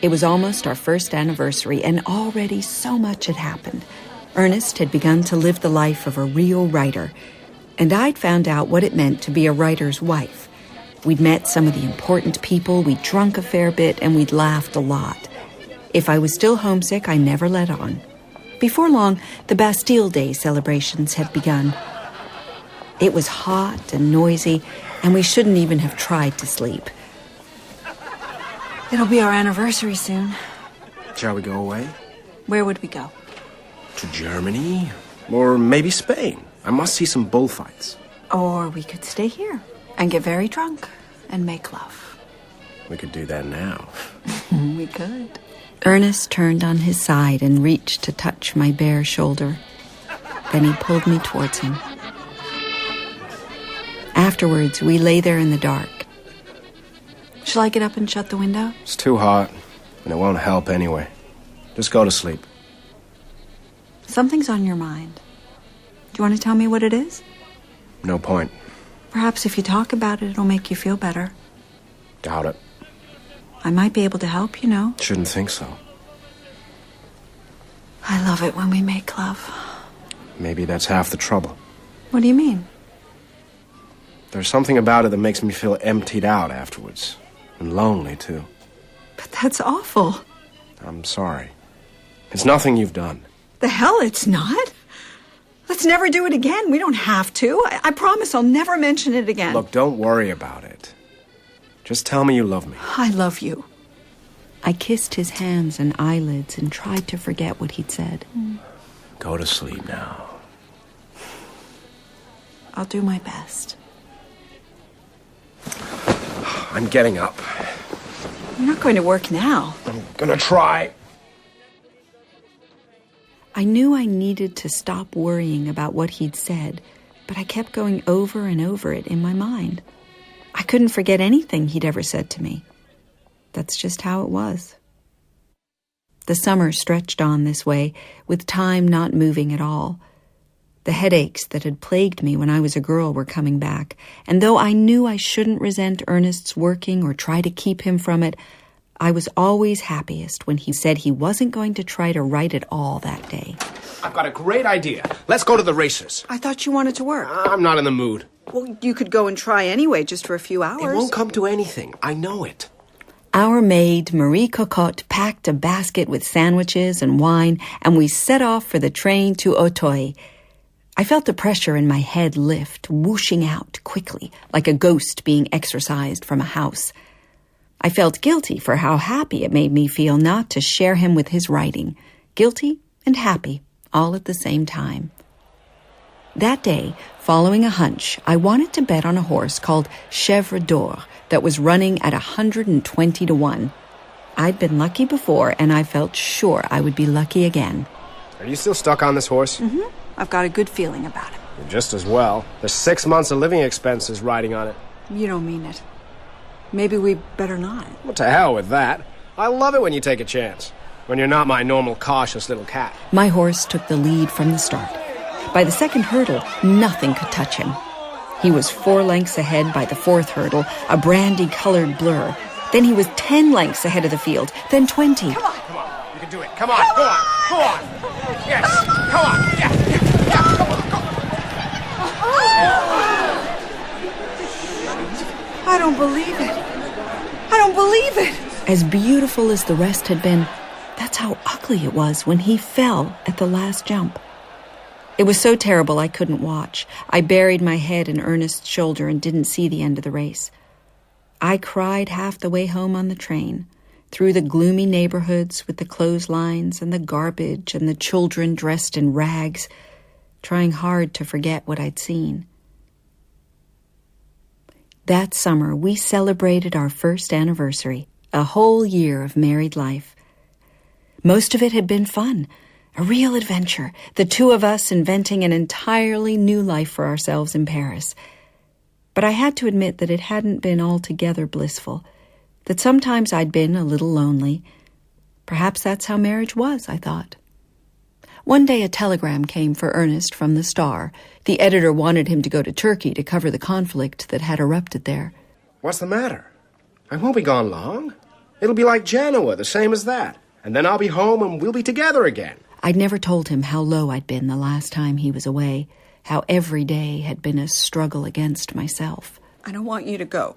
It was almost our first anniversary, and already so much had happened. Ernest had begun to live the life of a real writer, and I'd found out what it meant to be a writer's wife. We'd met some of the important people, we'd drunk a fair bit, and we'd laughed a lot. If I was still homesick, I never let on. Before long, the Bastille Day celebrations had begun. It was hot and noisy, and we shouldn't even have tried to sleep. It'll be our anniversary soon. Shall we go away? Where would we go? To Germany? Or maybe Spain. I must see some bullfights. Or we could stay here and get very drunk and make love. We could do that now. We could. Ernest turned on his side and reached to touch my bare shoulder. Then he pulled me towards him. Afterwards, we lay there in the dark. Shall I get up and shut the window? It's too hot, and it won't help anyway. Just go to sleep. Something's on your mind. Do you want to tell me what it is? No point. Perhaps if you talk about it, it'll make you feel better. Doubt it. I might be able to help, you know. Shouldn't think so. I love it when we make love. Maybe that's half the trouble. What do you mean? There's something about it that makes me feel emptied out afterwards. And lonely, too. But that's awful. I'm sorry. It's nothing you've done. The hell it's not. Let's never do it again. We don't have to. I promise I'll never mention it again. Look, don't worry about it. Just tell me you love me. I love you. I kissed his hands and eyelids and tried to forget what he'd said. Go to sleep now. I'll do my best. I'm getting up. You're not going to work now. I'm gonna try. I knew I needed to stop worrying about what he'd said, but I kept going over and over it in my mind. I couldn't forget anything he'd ever said to me. That's just how it was. The summer stretched on this way, with time not moving at all. The headaches that had plagued me when I was a girl were coming back, and though I knew I shouldn't resent Ernest's working or try to keep him from it, I was always happiest when he said he wasn't going to try to write at all that day. I've got a great idea. Let's go to the races. I thought you wanted to work. I'm not in the mood. Well, you could go and try anyway, just for a few hours. It won't come to anything. I know it. Our maid, Marie Cocotte, packed a basket with sandwiches and wine, and we set off for the train to Auteuil. I felt the pressure in my head lift, whooshing out quickly, like a ghost being exorcised from a house. I felt guilty for how happy it made me feel not to share him with his writing. Guilty and happy, all at the same time. That day, following a hunch, I wanted to bet on a horse called Chèvre d'Or that was running at 120 to 1. I'd been lucky before, and I felt sure I would be lucky again. Are you still stuck on this horse? Mm-hmm. I've got a good feeling about it. Just as well. There's 6 months of living expenses riding on it. You don't mean it. Maybe we better not. Well, to hell with that. I love it when you take a chance. When you're not my normal cautious little cat. My horse took the lead from the start. By the second hurdle, nothing could touch him. He was 4 lengths ahead by the 4th hurdle, a brandy-colored blur. Then he was 10 lengths ahead of the field, then 20. Come on, you can do it. Come on, go on, go on. Yes, come on, yeah, come on, go. I don't believe it. I don't believe it. As beautiful as the rest had been, that's how ugly it was when he fell at the last jump. It was so terrible I couldn't watch. I buried my head in Ernest's shoulder and didn't see the end of the race. I cried half the way home on the train, through the gloomy neighborhoods with the clotheslines and the garbage and the children dressed in rags, trying hard to forget what I'd seen. That summer, we celebrated our first anniversary, a whole year of married life. Most of it had been fun, a real adventure, the two of us inventing an entirely new life for ourselves in Paris. But I had to admit that it hadn't been altogether blissful, that sometimes I'd been a little lonely. Perhaps that's how marriage was, I thought. One day a telegram came for Ernest from the Star. The editor wanted him to go to Turkey to cover the conflict that had erupted there. What's the matter? I won't be gone long. It'll be like Genoa, the same as that. And then I'll be home and we'll be together again. I'd never told him how low I'd been the last time he was away, how every day had been a struggle against myself. I don't want you to go.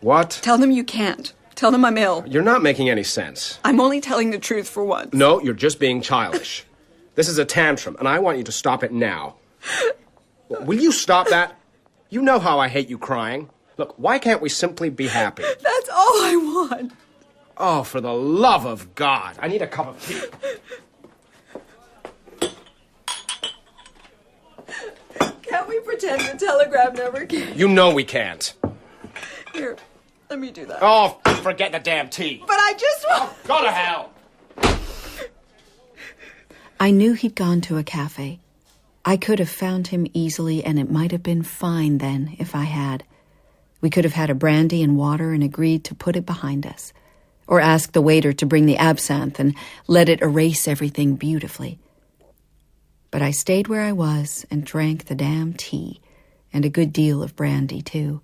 What? Tell them you can't. Tell them I'm ill. You're not making any sense. I'm only telling the truth for once. No, you're just being childish. This is a tantrum, and I want you to stop it now. Will you stop that? You know how I hate you crying. Look, why can't we simply be happy? That's all I want. Oh, for the love of God. I need a cup of tea. Can't we pretend the telegram never came? You know we can't. Here, let me do that. Oh, forget the damn tea. But I just want... Go to hell. I knew he'd gone to a cafe. I could have found him easily, and it might have been fine then if I had. We could have had a brandy and water and agreed to put it behind us, or ask the waiter to bring the absinthe and let it erase everything beautifully. But I stayed where I was and drank the damn tea, and a good deal of brandy, too.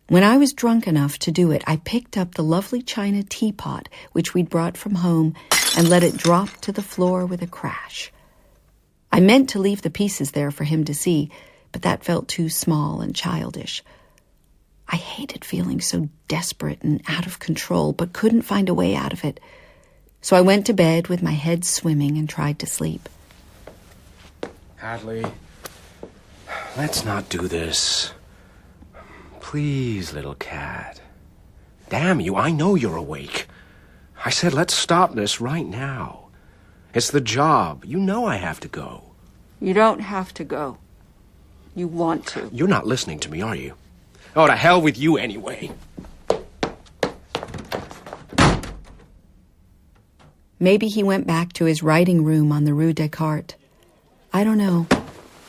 When I was drunk enough to do it, I picked up the lovely china teapot which we'd brought from home and let it drop to the floor with a crash. I meant to leave the pieces there for him to see, but that felt too small and childish. I hated feeling so desperate and out of control, but couldn't find a way out of it. So I went to bed with my head swimming and tried to sleep. Hadley, let's not do this. Please, little cat. Damn you, I know you're awake. I said let's stop this right now. It's the job. You know I have to go. You don't have to go. You want to. You're not listening to me, are you? Oh, to hell with you anyway. Maybe he went back to his writing room on the Rue Descartes. I don't know.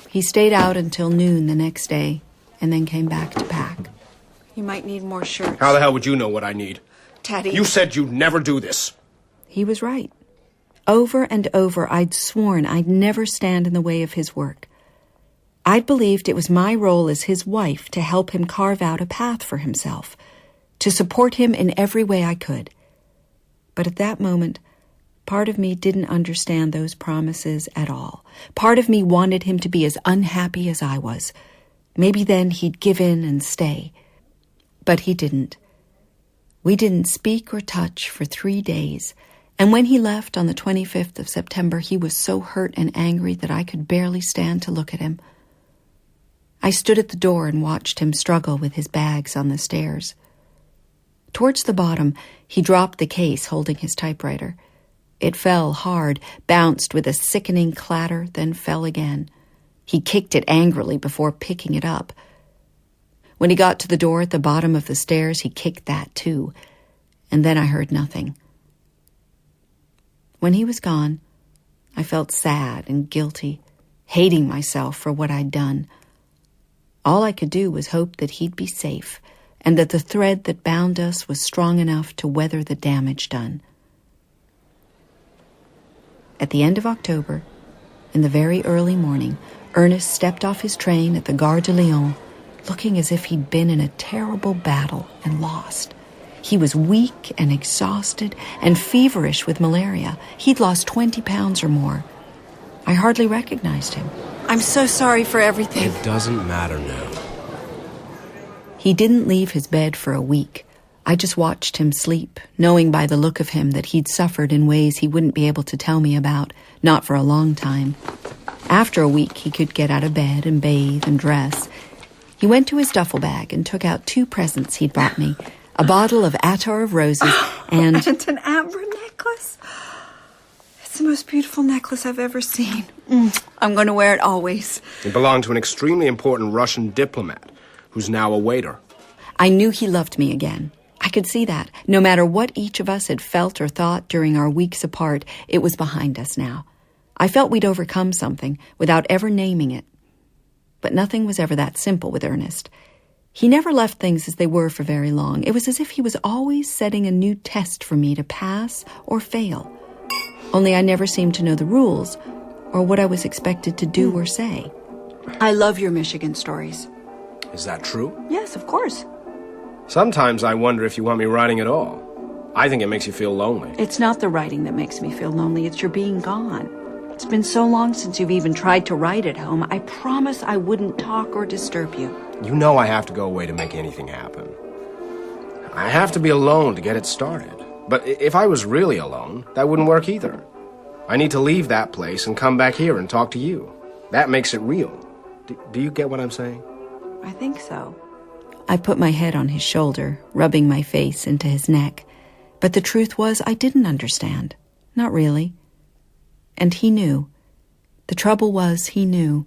He stayed out until noon the next day, and then came back to pack. You might need more shirts. How the hell would you know what I need? Teddy. You said you'd never do this. He was right. Over and over, I'd sworn I'd never stand in the way of his work. I'd believed it was my role as his wife to help him carve out a path for himself, to support him in every way I could. But at that moment, part of me didn't understand those promises at all. Part of me wanted him to be as unhappy as I was. Maybe then he'd give in and stay. But he didn't. We didn't speak or touch for 3 days, and when he left on the 25th of September, he was so hurt and angry that I could barely stand to look at him. I stood at the door and watched him struggle with his bags on the stairs. Towards the bottom, he dropped the case holding his typewriter. It fell hard, bounced with a sickening clatter, then fell again. He kicked it angrily before picking it up. When he got to the door at the bottom of the stairs, he kicked that too, and then I heard nothing. When he was gone, I felt sad and guilty, hating myself for what I'd done. All I could do was hope that he'd be safe, and that the thread that bound us was strong enough to weather the damage done. At the end of October, in the very early morning, Ernest stepped off his train at the Gare de Lyon, looking as if he'd been in a terrible battle and lost. He was weak and exhausted and feverish with malaria. He'd lost 20 pounds or more. I hardly recognized him. I'm so sorry for everything. It doesn't matter now. He didn't leave his bed for a week. I just watched him sleep, knowing by the look of him that he'd suffered in ways he wouldn't be able to tell me about, not for a long time. After a week, he could get out of bed and bathe and dress. He went to his duffel bag and took out 2 presents he'd brought me, a bottle of attar of roses and... And an amber necklace. It's the most beautiful necklace I've ever seen. I'm going to wear it always. It belonged to an extremely important Russian diplomat, who's now a waiter. I knew he loved me again. I could see that. No matter what each of us had felt or thought during our weeks apart, it was behind us now. I felt we'd overcome something without ever naming it. But nothing was ever that simple with Ernest. He never left things as they were for very long. It was as if he was always setting a new test for me to pass or fail. Only I never seemed to know the rules or what I was expected to do or say. I love your Michigan stories. Is that true? Yes, of course. Sometimes I wonder if you want me writing at all. I think it makes you feel lonely. It's not the writing that makes me feel lonely, it's your being gone. It's been so long since you've even tried to write at home. I promise I wouldn't talk or disturb you. You know I have to go away to make anything happen. I have to be alone to get it started. But if I was really alone, that wouldn't work either. I need to leave that place and come back here and talk to you. That makes it real. Do you get what I'm saying? I think so. I put my head on his shoulder, rubbing my face into his neck. But the truth was, I didn't understand. Not really. And he knew. The trouble was, he knew.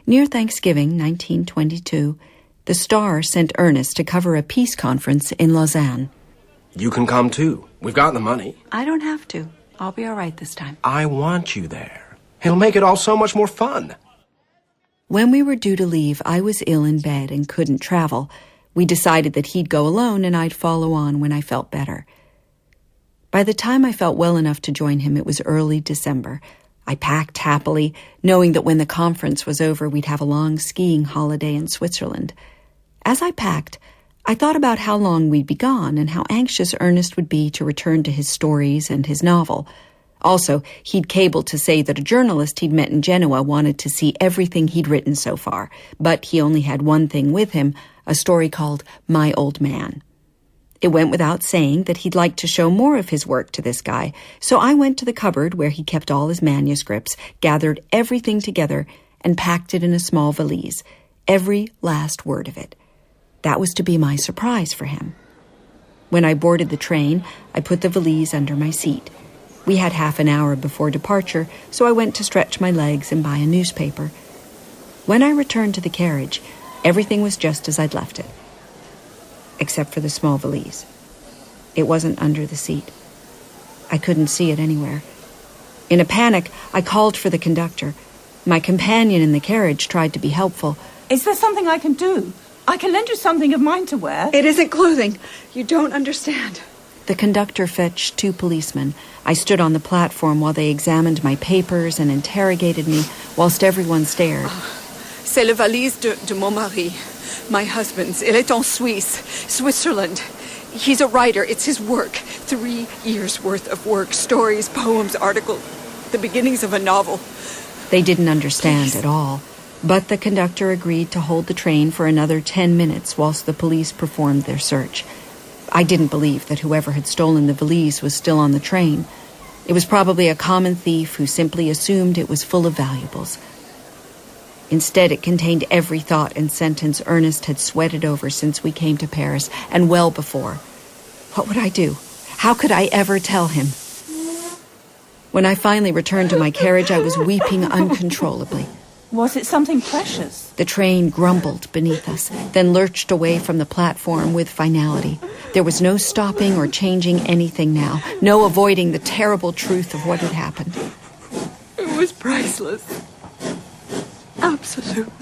Near Thanksgiving, 1922, the Star sent Ernest to cover a peace conference in Lausanne. You can come too. We've got the money. I don't have to. I'll be all right this time. I want you there. It'll make it all so much more fun. When we were due to leave, I was ill in bed and couldn't travel. We decided that he'd go alone and I'd follow on when I felt better. By the time I felt well enough to join him, it was early December. I packed happily, knowing that when the conference was over, we'd have a long skiing holiday in Switzerland. As I packed, I thought about how long we'd be gone and how anxious Ernest would be to return to his stories and his novel. Also, he'd cabled to say that a journalist he'd met in Genoa wanted to see everything he'd written so far, but he only had one thing with him, a story called My Old Man. It went without saying that he'd like to show more of his work to this guy, so I went to the cupboard where he kept all his manuscripts, gathered everything together, and packed it in a small valise, every last word of it. That was to be my surprise for him. When I boarded the train, I put the valise under my seat. We had half an hour before departure, so I went to stretch my legs and buy a newspaper. When I returned to the carriage, everything was just as I'd left it, except for the small valise. It wasn't under the seat. I couldn't see it anywhere. In a panic, I called for the conductor. My companion in the carriage tried to be helpful. Is there something I can do? I can lend you something of mine to wear. It isn't clothing. You don't understand. The conductor fetched 2 policemen. I stood on the platform while they examined my papers and interrogated me, whilst everyone stared. C'est la valise de mon mari. My husband's. Il est en Suisse, Switzerland. He's a writer. It's his work. 3 years' worth of work. Stories, poems, articles. The beginnings of a novel. They didn't understand at all. But the conductor agreed to hold the train for another 10 minutes whilst the police performed their search. I didn't believe that whoever had stolen the valise was still on the train. It was probably a common thief who simply assumed it was full of valuables. Instead, it contained every thought and sentence Ernest had sweated over since we came to Paris, and well before. What would I do? How could I ever tell him? When I finally returned to my carriage, I was weeping uncontrollably. Was it something precious? The train grumbled beneath us, then lurched away from the platform with finality. There was no stopping or changing anything now, no avoiding the terrible truth of what had happened. It was priceless. Absolutely.